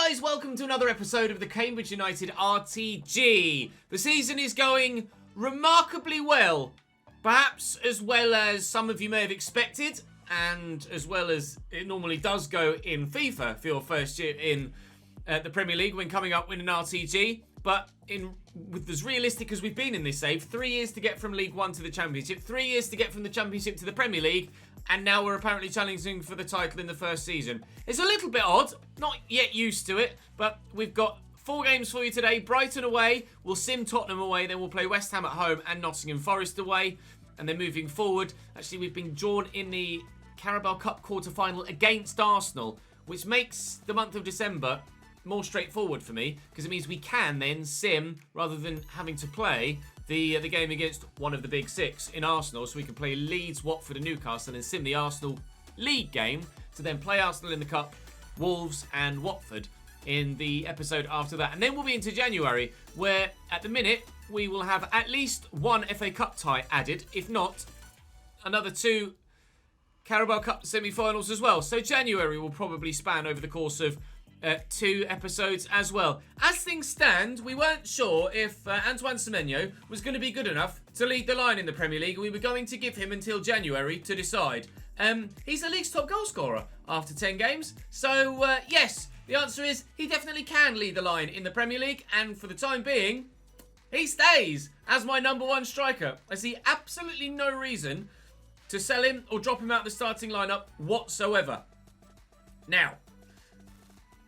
guys, welcome to another episode of the Cambridge United RTG. The season is going remarkably well, perhaps as well as some of you may have expected, and as well as it normally does go in FIFA for your first year in the Premier League when coming up with an RTG. But with as realistic as we've been in this save, 3 years to get from League One to the Championship, 3 years to get from the Championship to the Premier League, and now we're apparently challenging for the title in the first season. It's a little bit odd, not yet used to it, but we've got 4 games for you today. Brighton away, we'll sim Tottenham away, then we'll play West Ham at home and Nottingham Forest away. And then moving forward, actually we've been drawn in the Carabao Cup quarter-final against Arsenal, which makes the month of December more straightforward for me, because it means we can then sim, rather than having to play the game against one of the big 6 in Arsenal, so we can play Leeds, Watford and Newcastle and sim the Arsenal League game to then play Arsenal in the Cup, Wolves and Watford in the episode after that. And then we'll be into January, where at the minute we will have at least 1 FA Cup tie added, if not another 2 Carabao Cup semi-finals as well. So January will probably span over the course of 2 episodes as well. As things stand, we weren't sure if Antoine Semenyo was going to be good enough to lead the line in the Premier League, and we were going to give him until January to decide. He's the league's top goal scorer after 10 games, so yes, the answer is he definitely can lead the line in the Premier League, and for the time being, he stays as my number 1 striker. I see absolutely no reason to sell him or drop him out of the starting lineup whatsoever. Now,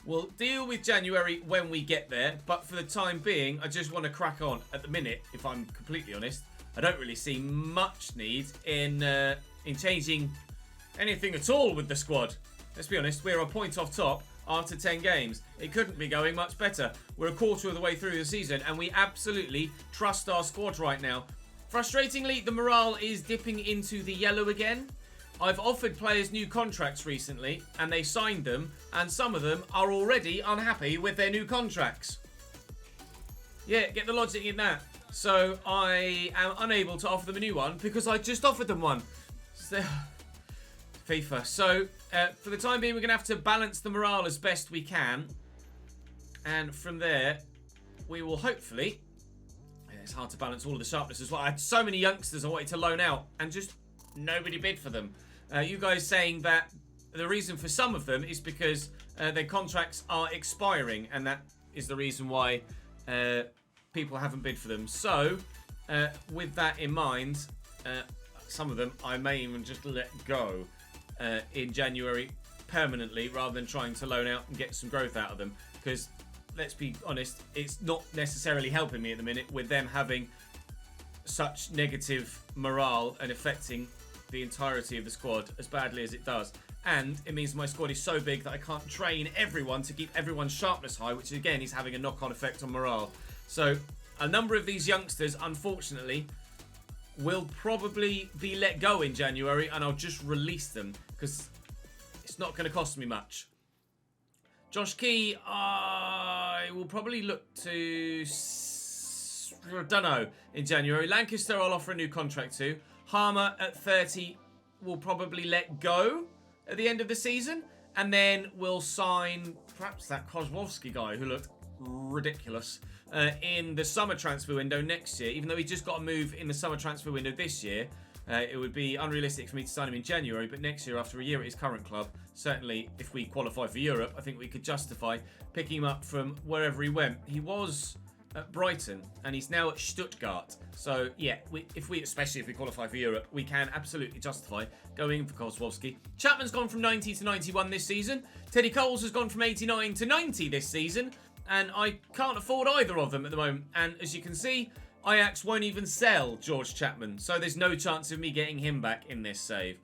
we'll deal with January when we get there, but for the time being, I just want to crack on. At the minute, if I'm completely honest, I don't really see much need in changing anything at all with the squad. Let's be honest, we're a point off top after 10 games. It couldn't be going much better. We're a quarter of the way through the season, and we absolutely trust our squad right now. Frustratingly, the morale is dipping into the yellow again. I've offered players new contracts recently, and they signed them, and some of them are already unhappy with their new contracts. Yeah, get the logic in that. So I am unable to offer them a new one because I just offered them one. So, FIFA. So for the time being, we're going to have to balance the morale as best we can. And from there, we will hopefully... It's hard to balance all of the sharpness as well. I had so many youngsters I wanted to loan out, and just nobody bid for them. You guys saying that the reason for some of them is because their contracts are expiring, and that is the reason why people haven't bid for them. So, with that in mind, some of them I may even just let go in January permanently, rather than trying to loan out and get some growth out of them. Because, let's be honest, it's not necessarily helping me at the minute with them having such negative morale and affecting the entirety of the squad as badly as it does. And it means my squad is so big that I can't train everyone to keep everyone's sharpness high, which again is having a knock-on effect on morale. So a number of these youngsters, unfortunately, will probably be let go in January, and I'll just release them because it's not going to cost me much. Josh Key, I will probably look to... I don't know, in January. Lancaster I'll offer a new contract to. Harmer at 30 will probably let go at the end of the season. And then we'll sign perhaps that Kozłowski guy who looked ridiculous in the summer transfer window next year. Even though he just got a move in the summer transfer window this year, it would be unrealistic for me to sign him in January. But next year, after a year at his current club, certainly if we qualify for Europe, I think we could justify picking him up from wherever he went. He was at Brighton, and he's now at Stuttgart. So, yeah, especially if we qualify for Europe, we can absolutely justify going for Kozłowski. Chapman's gone from 90 to 91 this season. Teddy Coles has gone from 89 to 90 this season, and I can't afford either of them at the moment. And as you can see, Ajax won't even sell George Chapman, so there's no chance of me getting him back in this save.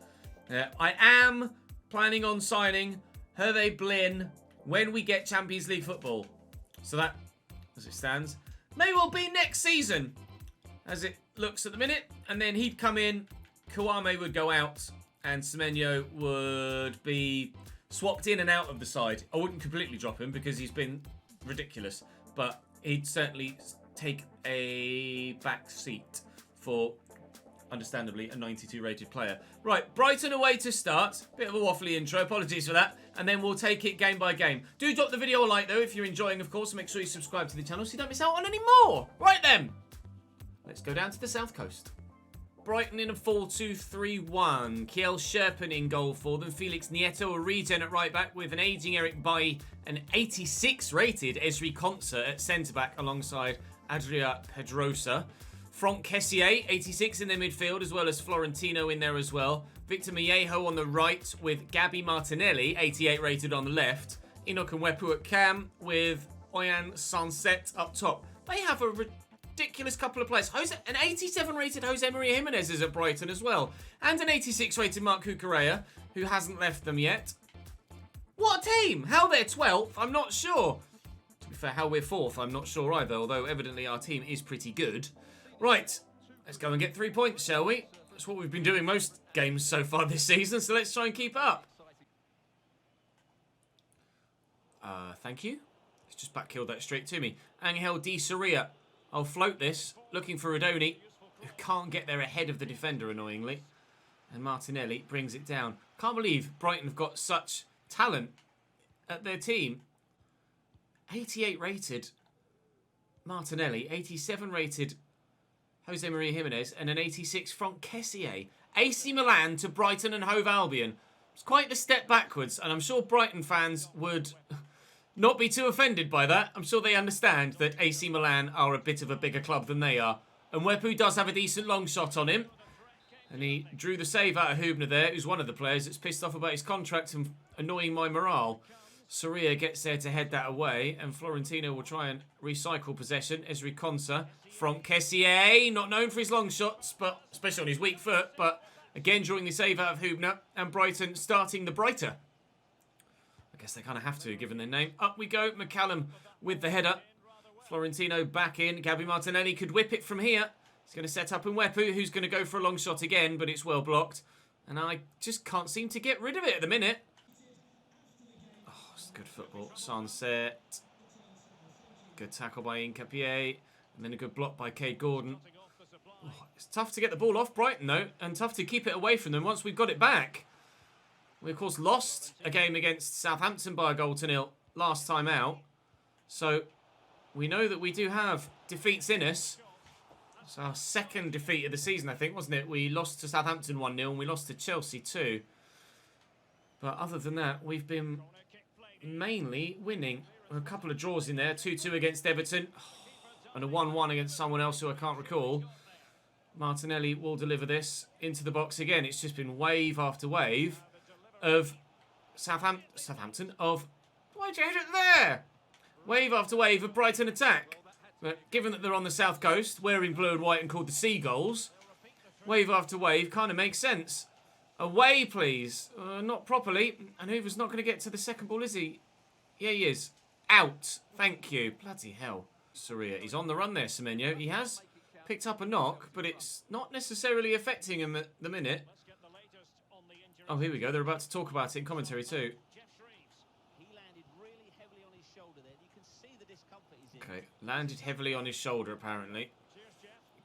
I am planning on signing Hervé Blin when we get Champions League football. So that, as it stands, may well be next season, as it looks at the minute. And then he'd come in, Kouame would go out, and Semenyo would be swapped in and out of the side. I wouldn't completely drop him because he's been ridiculous, but he'd certainly take a back seat for understandably, a 92 rated player. Right, Brighton away to start. Bit of a waffly intro, apologies for that. And then we'll take it game by game. Do drop the video a like, though, if you're enjoying, of course. Make sure you subscribe to the channel so you don't miss out on any more. Right then, let's go down to the south coast. Brighton in a 4-2-3-1. Kiel Sherpen in goal for them. Felix Nieto, a regen at right back with an ageing Eric Bailly, an 86 rated Esri Konsa at centre back alongside Adria Pedrosa. Franck Kessié, 86 in their midfield, as well as Florentino in there as well. Victor Miejo on the right with Gabby Martinelli, 88 rated on the left. Enoch and Wepu at cam with Oyan Sunset up top. They have a ridiculous couple of players. An 87 rated Jose Maria Jimenez is at Brighton as well. And an 86 rated Mark Cucurella, who hasn't left them yet. What a team! How they're 12th, I'm not sure. To be fair, how we're 4th, I'm not sure either, although evidently our team is pretty good. Right, let's go and get 3 points, shall we? That's what we've been doing most games so far this season, so let's try and keep up. Thank you. Let's just back kill that straight to me. Angel Di Soria. I'll float this, looking for Radoni, who can't get there ahead of the defender, annoyingly. And Martinelli brings it down. Can't believe Brighton have got such talent at their team. 88 rated Martinelli, 87 rated Jose Maria Jimenez, and an 86 Franck Kessié. AC Milan to Brighton and Hove Albion. It's quite the step backwards, and I'm sure Brighton fans would not be too offended by that. I'm sure they understand that AC Milan are a bit of a bigger club than they are. And Wepu does have a decent long shot on him. And he drew the save out of Hubner there, who's one of the players that's pissed off about his contract and annoying my morale. Soria gets there to head that away, and Florentino will try and recycle possession. Esri Konsa from Kessié, not known for his long shots, but especially on his weak foot, but again drawing the save out of Hubner, and Brighton starting the brighter. I guess they kind of have to, given their name. Up we go, McCallum with the header. Florentino back in. Gabby Martinelli could whip it from here. He's going to set up in Wepu, who's going to go for a long shot again, but it's well blocked. And I just can't seem to get rid of it at the minute. Oh, it's good football. Sunset. Good tackle by Incapié. And then a good block by Cade Gordon. Oh, it's tough to get the ball off Brighton, though, and tough to keep it away from them once we've got it back. We, of course, lost a game against Southampton by a goal to nil last time out. So we know that we do have defeats in us. It's our second defeat of the season, I think, wasn't it? We lost to Southampton 1-0 and we lost to Chelsea 2. But other than that, we've been mainly winning. A couple of draws in there. 2-2 against Everton. And a 1-1 against someone else who I can't recall. Martinelli will deliver this into the box again. It's just been wave after wave of Southampton of... Why'd you hit it there? Wave after wave of Brighton attack. But given that they're on the south coast, wearing blue and white and called the Seagulls, wave after wave kind of makes sense. Away, please. Not properly. And Hoover's not going to get to the second ball, is he? Yeah, he is. Out. Thank you. Bloody hell. Soria. He's on the run there, Semenyo. He has picked up a knock, but it's not necessarily affecting him at the minute. Oh, here we go. They're about to talk about it in commentary too. Okay, landed heavily on his shoulder, apparently.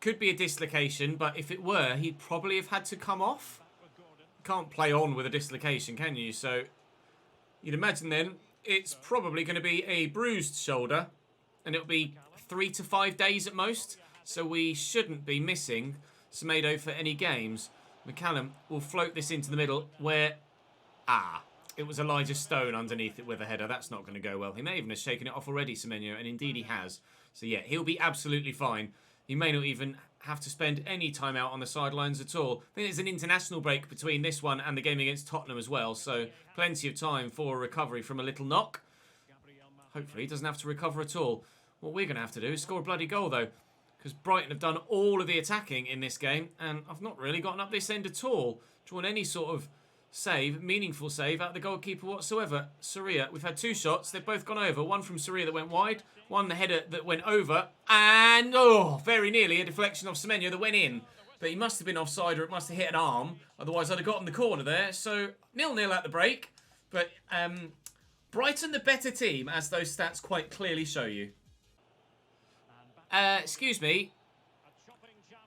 Could be a dislocation, but if it were, he'd probably have had to come off. Can't play on with a dislocation, can you? So, you'd imagine then, it's probably going to be a bruised shoulder, and it'll be 3 to 5 days at most. So we shouldn't be missing Semedo for any games. McCallum will float this into the middle where... it was Elijah Stone underneath it with a header. That's not going to go well. He may even have shaken it off already, Semenyo, and indeed he has. So yeah, he'll be absolutely fine. He may not even have to spend any time out on the sidelines at all. I think there's an international break between this one and the game against Tottenham as well, so plenty of time for a recovery from a little knock. Hopefully he doesn't have to recover at all. What we're going to have to do is score a bloody goal, though, because Brighton have done all of the attacking in this game, and I've not really gotten up this end at all, drawn any sort of save, meaningful save out of the goalkeeper whatsoever. Soria, we've had 2 shots. They've both gone over. One from Soria that went wide, one the header that went over, and, very nearly a deflection of Semenyo that went in. But he must have been offside or it must have hit an arm. Otherwise, I'd have gotten the corner there. So, 0-0 at the break. But Brighton the better team, as those stats quite clearly show you. Excuse me.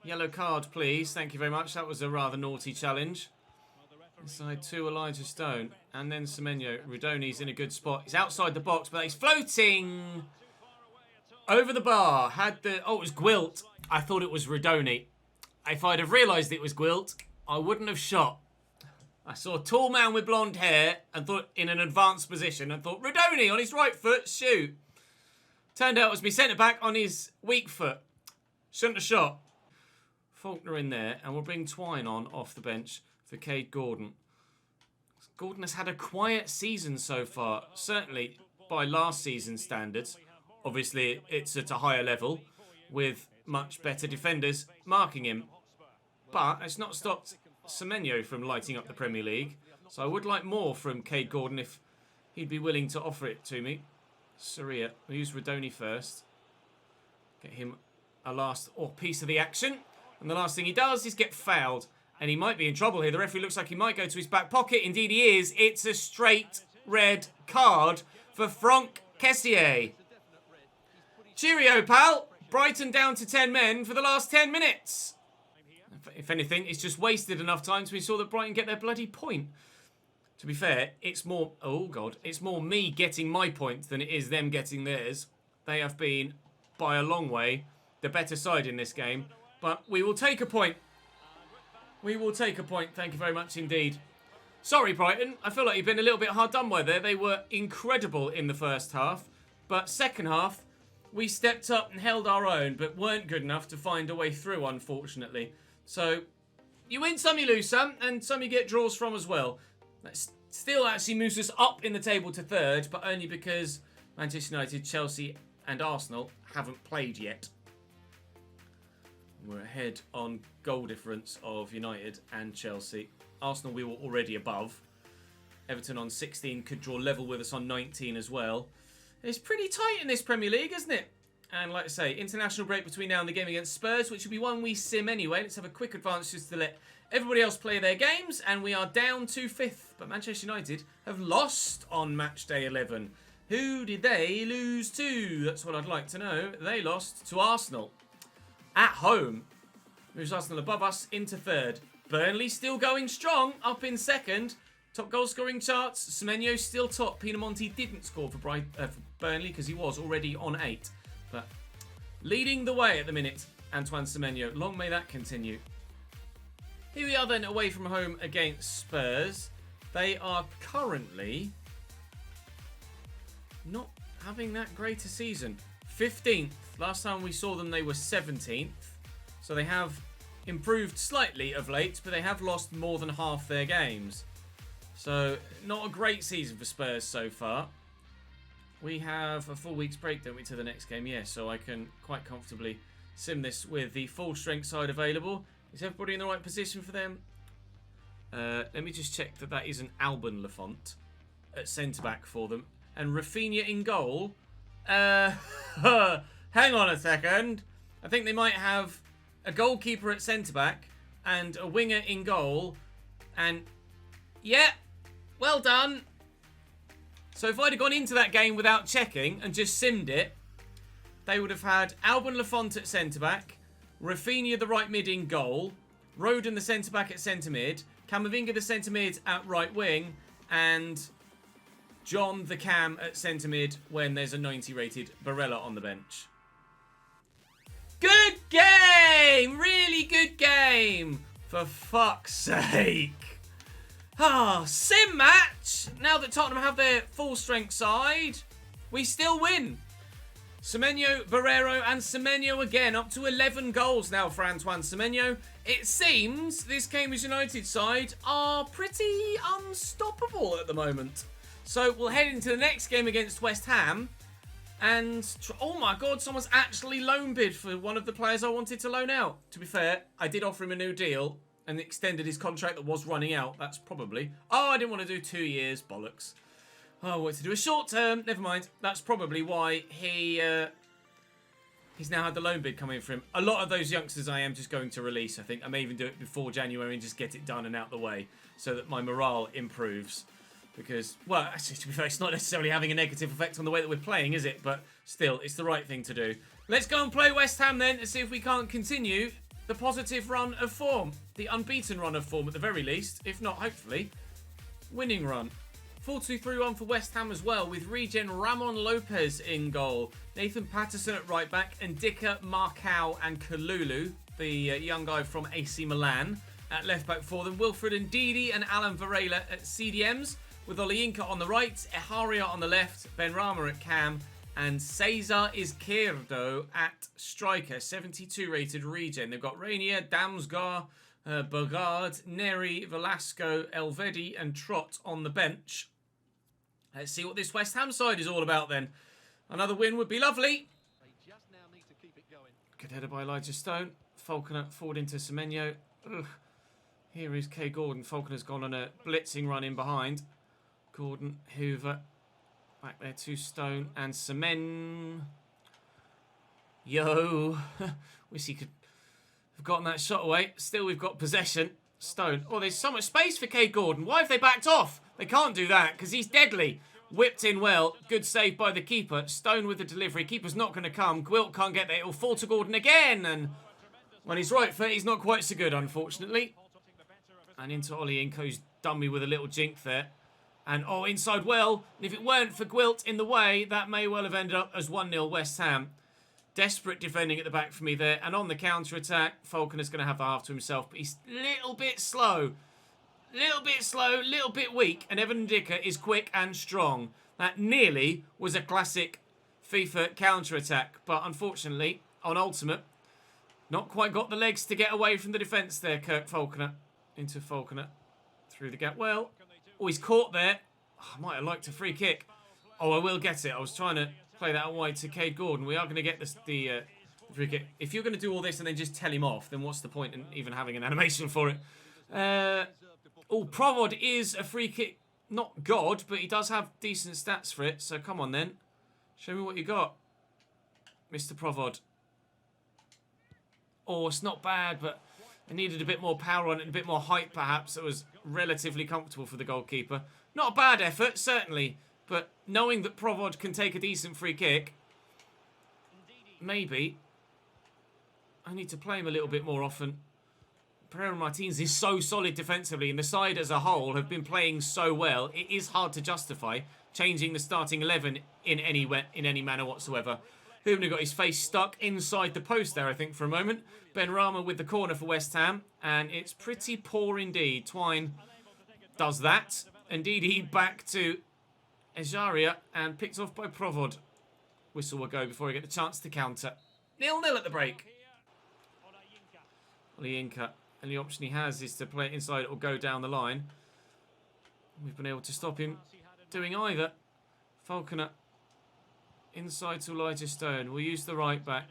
Yellow card, please. Thank you very much. That was a rather naughty challenge. Inside 2, Elijah Stone. And then Semenyo. Rudoni's in a good spot. He's outside the box, but he's floating over the bar. Oh, it was Gwilt. I thought it was Rudoni. If I'd have realised it was Gwilt, I wouldn't have shot. I saw a tall man with blonde hair and thought in an advanced position and thought, Rudoni on his right foot, shoot. Turned out it was me centre-back on his weak foot. Shouldn't have shot. Faulkner in there, and we'll bring Twine on off the bench for Cade Gordon. Gordon has had a quiet season so far, certainly by last season's standards. Obviously, it's at a higher level with much better defenders marking him. But it's not stopped Semenyo from lighting up the Premier League. So I would like more from Cade Gordon if he'd be willing to offer it to me. Saria, we'll use Rudoni first. Get him a last piece of the action. And the last thing he does is get fouled. And he might be in trouble here. The referee looks like he might go to his back pocket. Indeed he is. It's a straight red card for Franck Kessié. Cheerio, pal. Brighton down to 10 men for the last 10 minutes. If anything, it's just wasted enough time to ensure that Brighton get their bloody point. To be fair, it's more... Oh, God. It's more me getting my point than it is them getting theirs. They have been, by a long way, the better side in this game. But we will take a point. We will take a point. Thank you very much indeed. Sorry, Brighton. I feel like you've been a little bit hard done by there. They were incredible in the first half. But second half, we stepped up and held our own, but weren't good enough to find a way through, unfortunately. So, you win some, you lose some, and some you get draws from as well. That still actually moves us up in the table to third, but only because Manchester United, Chelsea and Arsenal haven't played yet. We're ahead on goal difference of United and Chelsea. Arsenal, we were already above. Everton on 16 could draw level with us on 19 as well. It's pretty tight in this Premier League, isn't it? And like I say, international break between now and the game against Spurs, which will be one we sim anyway. Let's have a quick advance just to let everybody else play their games. And we are down to 5th. But Manchester United have lost on match day 11. Who did they lose to? That's what I'd like to know. They lost to Arsenal. At home. Moves Arsenal above us into 3rd. Burnley still going strong, up in 2nd. Top goal scoring charts. Semenyo still top. Pinamonti didn't score for Burnley because he was already on 8. But leading the way at the minute, Antoine Semenyo. Long may that continue. Here we are then away from home against Spurs. They are currently not having that great a season. 15th. Last time we saw them, they were 17th. So they have improved slightly of late, but they have lost more than half their games. So, not a great season for Spurs so far. We have a full week's break, don't we, to the next game? Yes, so I can quite comfortably sim this with the full strength side available. Is everybody in the right position for them? Let me just check that that isn't Alban Lafont at centre-back for them. And RAPHINHA in goal. Hang on a second. I think they might have a goalkeeper at centre-back and a winger in goal. And, yeah, well done. So if I'd have gone into that game without checking and just simmed it, they would have had Alban Lafont at centre-back, RAPHINHA the right mid in goal, Roden the centre-back at centre-mid, Camavinga the centre-mid at right wing, and John the cam at centre-mid when there's a 90 rated Barella on the bench. Good game! Really good game! For fuck's sake. Sim match! Now that Tottenham have their full strength side, we still win. Semenyo, Barrero and Semenyo again, up to 11 goals now for Antoine Semenyo. It seems this Cambridge United side are pretty unstoppable at the moment. So we'll head into the next game against West Ham. And, oh my god, someone's actually loan bid for one of the players I wanted to loan out. To be fair, I did offer him a new deal and extended his contract that was running out. That's probably... Oh, I didn't want to do 2 years. Bollocks. Oh, I wanted to do a short term. Never mind. That's probably why he's now had the loan bid come in for him. A lot of those youngsters I am just going to release, I think. I may even do it before January and just get it done and out the way so that my morale improves. Because, well, actually, to be fair, it's not necessarily having a negative effect on the way that we're playing, is it? But still, it's the right thing to do. Let's go and play West Ham then and see if we can't continue the positive run of form. The unbeaten run of form at the very least. If not, hopefully, winning run. 4-2-3-1 for West Ham as well, with regen Ramon Lopez in goal. Nathan Patterson at right back, and Ndicka, Marcao and Kalulu, the young guy from AC Milan, at left back for them. Wilfred Ndidi and Alan Varela at CDMs, with Olayinka on the right, Eharia on the left, Benrahma at cam, and Cesar Izquierdo at striker. 72 rated regen. They've got Rainier, Damsgaard, Bogard, Neri, Velasco, Elvedi and Trott on the bench. Let's see what this West Ham side is all about then. Another win would be lovely. Good header by Elijah Stone. Falconer forward into Semenyo. Ugh. Here is Kay Gordon. Falconer's gone on a blitzing run in behind. Gordon, Hoover. Back there to Stone and Semen. Yo. Wish he could have gotten that shot away. Still, we've got possession. Stone. Oh, there's so much space for Kay Gordon. Why have they backed off? They can't do that because he's deadly. Whipped in well. Good save by the keeper. Stone with the delivery. Keeper's not going to come. Gwilt can't get there. It'll fall to Gordon again. And when he's right foot, he's not quite so good, unfortunately. And into Olayinka, who's done me with a little jink there. And, oh, inside well. And if it weren't for Gwilt in the way, that may well have ended up as 1-0 West Ham. Desperate defending at the back for me there. And on the counter-attack, Falconer's going to have the half to himself. But he's a little bit slow. Little bit weak. And Evan Ndicka is quick and strong. That nearly was a classic FIFA counter-attack. But unfortunately, on Ultimate, not quite got the legs to get away from the defence there, Kirk Falconer. Into Falconer. Through the gap. Well, oh, he's caught there. Oh, I might have liked a free kick. Oh, I will get it. I was trying to play that wide to Cade Gordon. We are going to get the free kick. If you're going to do all this and then just tell him off, then what's the point in even having an animation for it? Oh, Provod is a free kick. Not God, but he does have decent stats for it. So come on then. Show me what you got, Mr. Provod. Oh, it's not bad, but it needed a bit more power on it and a bit more height, perhaps. It was relatively comfortable for the goalkeeper. Not a bad effort, certainly. But knowing that Provod can take a decent free kick, maybe I need to play him a little bit more often. Pereira Martins is so solid defensively, and the side as a whole have been playing so well. It is hard to justify changing the starting 11 in any manner whatsoever. Hubner got his face stuck inside the post there, I think, for a moment. Benrahma with the corner for West Ham, and it's pretty poor indeed. Twine does that. Indeed, he back to Ejaria and picked off by Provod. Whistle will go before he get the chance to counter. 0-0 at the break. Olayinka. And the option he has is to play it inside or go down the line. We've been able to stop him doing either. Falconer inside to Elijah Stone. We'll use the right back.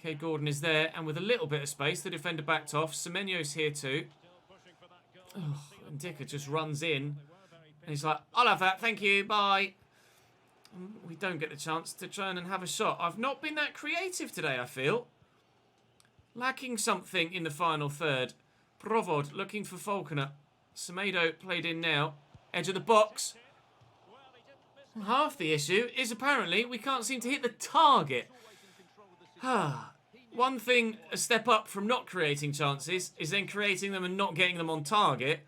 Cade Gordon is there, and with a little bit of space, the defender backed off. Semenyo's here too. Oh, and Ndicka just runs in. And he's like, I'll have that, thank you, bye. And we don't get the chance to turn and have a shot. I've not been that creative today, I feel. Lacking something in the final third. Provod looking for Falconer. Semedo played in now. Edge of the box. Half the issue is apparently we can't seem to hit the target. One thing a step up from not creating chances is then creating them and not getting them on target.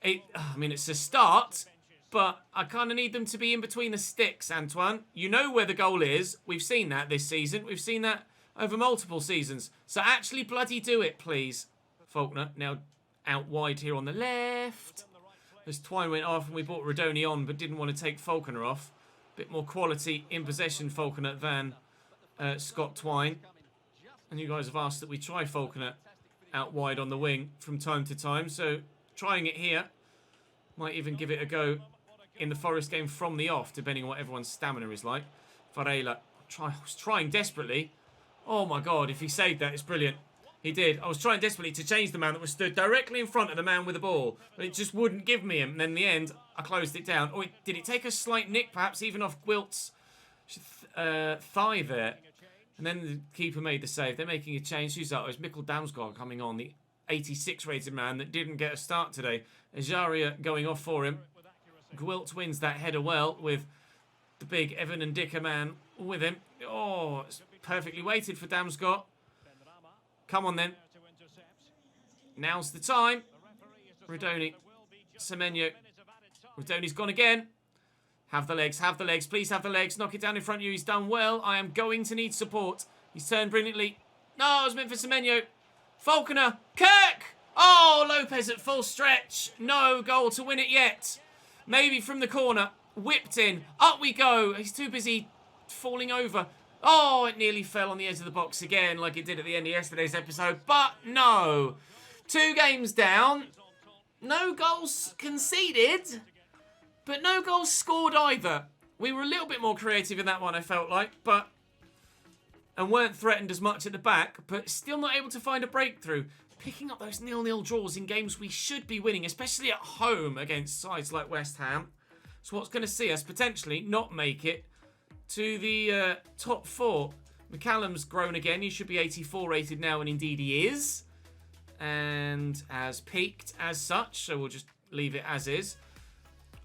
I mean, it's a start, but I kind of need them to be in between the sticks, Antoine. You know where the goal is. We've seen that this season. We've seen that over multiple seasons. So actually bloody do it, please. Faulkner now out wide here on the left. As Twine went off and we brought Rodoni on but didn't want to take Falconer off. Bit more quality in possession Falconer than Scott Twine. And you guys have asked that we try Falconer out wide on the wing from time to time. So trying it here. Might even give it a go in the Forest game from the off, depending on what everyone's stamina is like. Varela was trying desperately. Oh my God, if he saved that, it's brilliant. He did. I was trying desperately to change the man that was stood directly in front of the man with the ball. But it just wouldn't give me him. And then in the end, I closed it down. Oh, did it take a slight nick, perhaps even off Gwilt's thigh there? And then the keeper made the save. They're making a change. Who's that? Oh, it's Mikkel Damsgaard coming on, the 86 rated man that didn't get a start today. Ejaria going off for him. Gwilt wins that header well with the big Evan Ndicka man with him. Oh, it's perfectly weighted for Damsgaard. Come on then. Now's the time. Rudoni. Semenyo. Rudoni's gone again. Have the legs, have the legs. Please have the legs. Knock it down in front of you. He's done well. I am going to need support. He's turned brilliantly. No, it was meant for Semenyo. Falconer. Kirk! Oh, Lopez at full stretch. No goal to win it yet. Maybe from the corner. Whipped in. Up we go. He's too busy falling over. Oh, it nearly fell on the edge of the box again like it did at the end of yesterday's episode. But no. 2 games down. No goals conceded. But no goals scored either. We were a little bit more creative in that one, I felt like. And weren't threatened as much at the back. But still not able to find a breakthrough. Picking up those 0-0 draws in games we should be winning. Especially at home against sides like West Ham. So what's going to see us potentially not make it to the top 4. McCallum's grown again. He should be 84 rated now, and indeed he is. And has peaked as such. So we'll just leave it as is.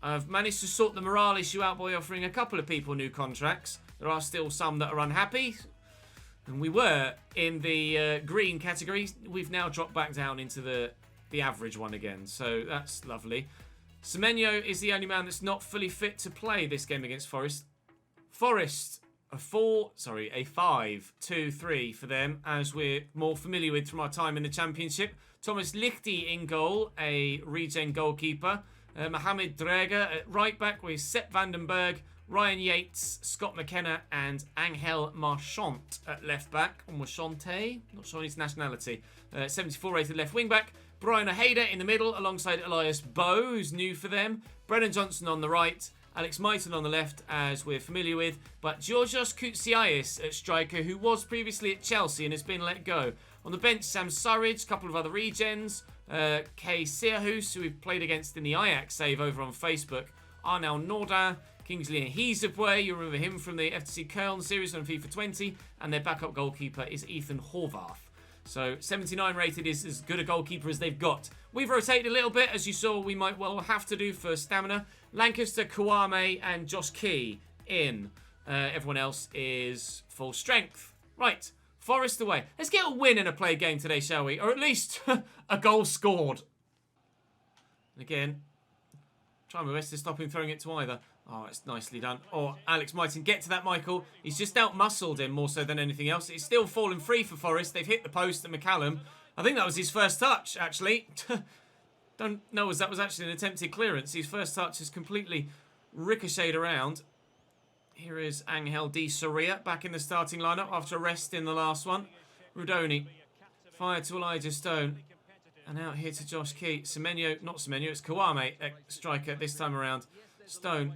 I've managed to sort the morale issue out by offering a couple of people new contracts. There are still some that are unhappy. And we were in the green category. We've now dropped back down into the average one again. So that's lovely. Semenyo is the only man that's not fully fit to play this game against Forest. Forest, a 5-2-3 for them, as we're more familiar with from our time in the Championship. Thomas Lichty in goal, a regen goalkeeper. Mohamed Dreger at right back with Sepp Vandenberg, Ryan Yates, Scott McKenna, and Angel Marchant at left back. Or Marchante, not sure his nationality. 74 rated left wing back. Brian Ojeda in the middle alongside Elias Bow, who's new for them. Brennan Johnson on the right. Alex Maiton on the left, as we're familiar with. But Georgios Koutsiais at striker, who was previously at Chelsea and has been let go. On the bench, Sam Surridge, a couple of other regens. Kay Seahus, who we've played against in the Ajax save over on Facebook. Arnel Nordin, Kingsley Nhizibwe, you remember him from the FC Köln series on FIFA 20. And their backup goalkeeper is Ethan Horvath. So 79 rated is as good a goalkeeper as they've got. We've rotated a little bit, as you saw we might well have to do for stamina. Lancaster, Kouame and Josh Key in. Everyone else is full strength. Right, Forest away. Let's get a win in a play game today, shall we? Or at least a goal scored. Again, try my best to stop him throwing it to either. Oh, it's nicely done. Oh, Alex Maiton, get to that, Michael. He's just out-muscled him more so than anything else. It's still falling free for Forest. They've hit the post at McCallum. I think that was his first touch, actually. Don't know as that was actually an attempted clearance. His first touch is completely ricocheted around. Here is Angel Di Soria back in the starting lineup after a rest in the last one. Rudoni fired to Elijah Stone. And out here to Josh Key. Semenyo, not Semenyo, it's Kouame, striker this time around. Stone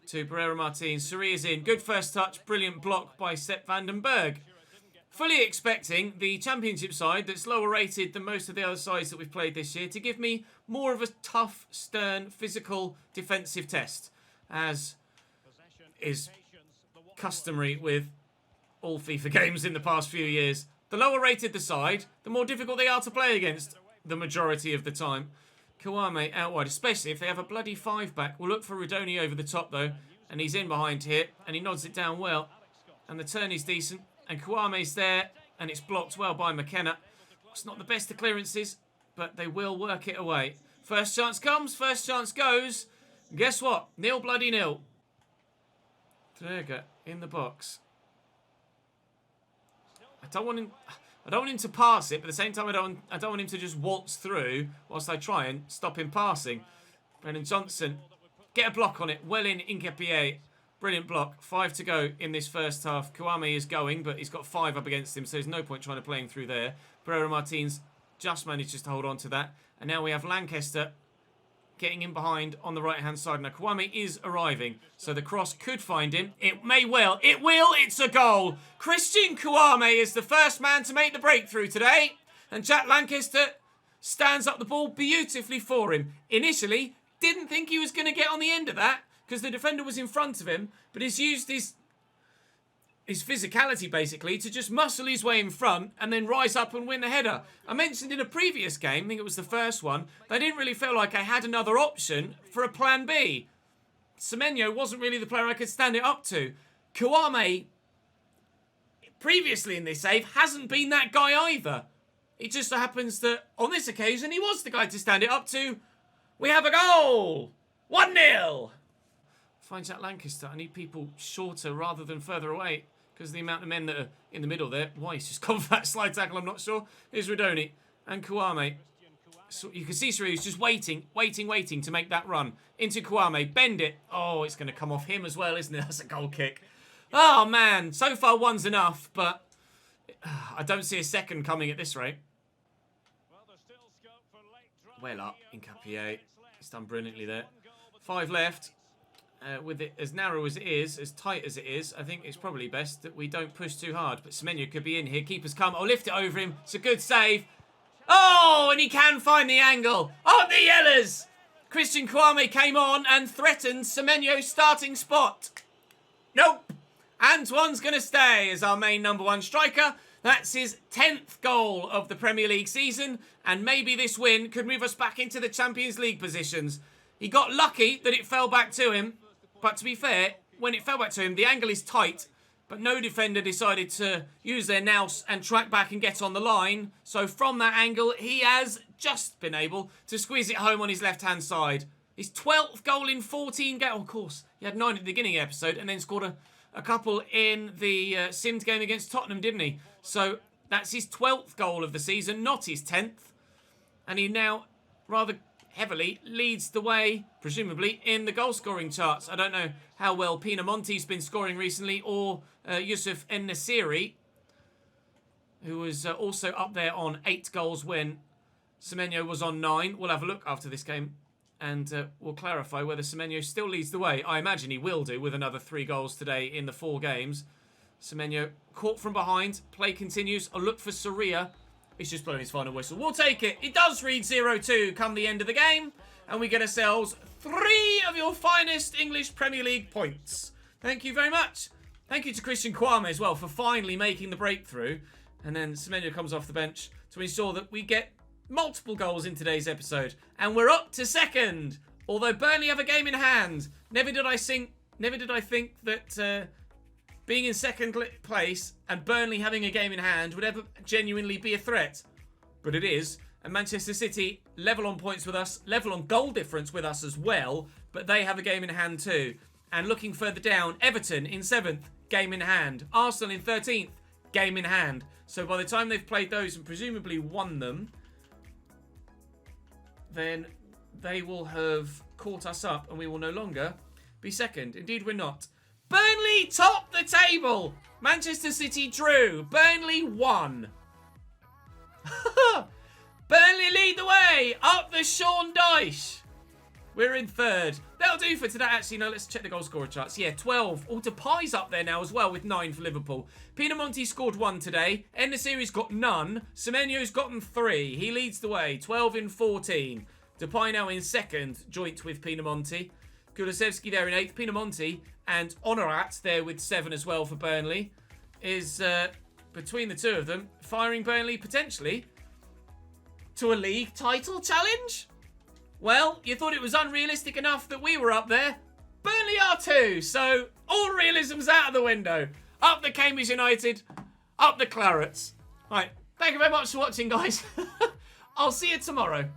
to Pereira Martins. Soria's in. Good first touch. Brilliant block by Sepp Vandenberg. Fully expecting the Championship side that's lower rated than most of the other sides that we've played this year to give me more of a tough, stern, physical, defensive test. As is customary with all FIFA games in the past few years. The lower rated the side, the more difficult they are to play against the majority of the time. Kouame out wide, especially if they have a bloody 5-back. We'll look for Rudoni over the top, though. And he's in behind here. And he nods it down well. And the turn is decent. And Kouame's there. And it's blocked well by McKenna. It's not the best of clearances, but they will work it away. First chance comes. First chance goes. Guess what? 0-0. Dreger in the box. I don't want him to pass it, but at the same time, I don't want him to just waltz through whilst I try and stop him passing. Brennan Johnson, get a block on it. Well in Incapié. Brilliant block. 5 to go in this first half. Kouame is going, but he's got 5 up against him, so there's no point trying to play him through there. Pereira Martins just manages to hold on to that. And now we have Lancaster getting in behind on the right-hand side. Now, Kouame is arriving, so the cross could find him. It may well. It will. It's a goal. Christian Kouame is the first man to make the breakthrough today. And Jack Lancaster stands up the ball beautifully for him. Initially, didn't think he was going to get on the end of that because the defender was in front of him, but he's used his physicality, basically, to just muscle his way in front and then rise up and win the header. I mentioned in a previous game, I think it was the first one, that I didn't really feel like I had another option for a plan B. Semenyo wasn't really the player I could stand it up to. Kouame, previously in this save, hasn't been that guy either. It just so happens that on this occasion, he was the guy to stand it up to. We have a goal! 1-0! Finds out Lancaster. I need people shorter rather than further away because of the amount of men that are in the middle there. Why he's just gone for that slide tackle, I'm not sure. Here's Radoni and Kouame. So you can see Sirius just waiting to make that run. Into Kouame. Bend it. Oh, it's going to come off him as well, isn't it? That's a goal kick. Oh, man. So far, one's enough, but I don't see a second coming at this rate. Well up in Capier. He's done brilliantly there. 5 left. With it as narrow as it is, as tight as it is, I think it's probably best that we don't push too hard. But Semenyo could be in here. Keeper's come. I'll lift it over him. It's a good save. Oh, and he can find the angle. Oh, the yellers! Christian Kouame came on and threatened Semenyo's starting spot. Nope. Antoine's going to stay as our main #1 striker. That's his 10th goal of the Premier League season. And maybe this win could move us back into the Champions League positions. He got lucky that it fell back to him. But to be fair, when it fell back to him, the angle is tight. But no defender decided to use their nous and track back and get on the line. So from that angle, he has just been able to squeeze it home on his left-hand side. His 12th goal in 14 games. Oh, of course, he had 9 at the beginning of the episode and then scored a couple in the simmed game against Tottenham, didn't he? So that's his 12th goal of the season, not his 10th. And he now rather heavily leads the way, presumably, in the goal-scoring charts. I don't know how well Pinamonti's been scoring recently, or Yusuf En-Nesyri, who was also up there on 8 goals when Semenyo was on 9. We'll have a look after this game, and we'll clarify whether Semenyo still leads the way. I imagine he will do, with another 3 goals today in the 4 games. Semenyo caught from behind. Play continues. A look for Soria. He's just blowing his final whistle. We'll take it. It does read 0-2 come the end of the game. And we get ourselves 3 of your finest English Premier League points. Thank you very much. Thank you to Christian Kouame as well for finally making the breakthrough. And then Semenyo comes off the bench to ensure that we get multiple goals in today's episode. And we're up to 2nd. Although Burnley have a game in hand. Never did I think that being in 2nd place and Burnley having a game in hand would ever genuinely be a threat. But it is. And Manchester City level on points with us, level on goal difference with us as well, but they have a game in hand too. And looking further down, Everton in 7th, game in hand. Arsenal in 13th, game in hand. So by the time they've played those and presumably won them, then they will have caught us up and we will no longer be 2nd. Indeed, we're not. Burnley top the table. Manchester City drew. Burnley won. Burnley lead the way. Up the Sean Dyche. We're in 3rd. That'll do for today. Actually, no, let's check the goal scorer charts. Yeah, 12. Oh, Depay's up there now as well with 9 for Liverpool. Pinamonti scored 1 today. En-Nesyri's got none. Semenyo's gotten 3. He leads the way. 12 in 14. Depay now in 2nd, joint with Pinamonti. Kulusevski there in 8th. Pinamonti and Honorat there with 7 as well for Burnley. Is, between the 2 of them, firing Burnley potentially to a league title challenge? Well, you thought it was unrealistic enough that we were up there. Burnley are too, so all realism's out of the window. Up the Cambridge United, up the Clarets. Right, thank you very much for watching, guys. I'll see you tomorrow.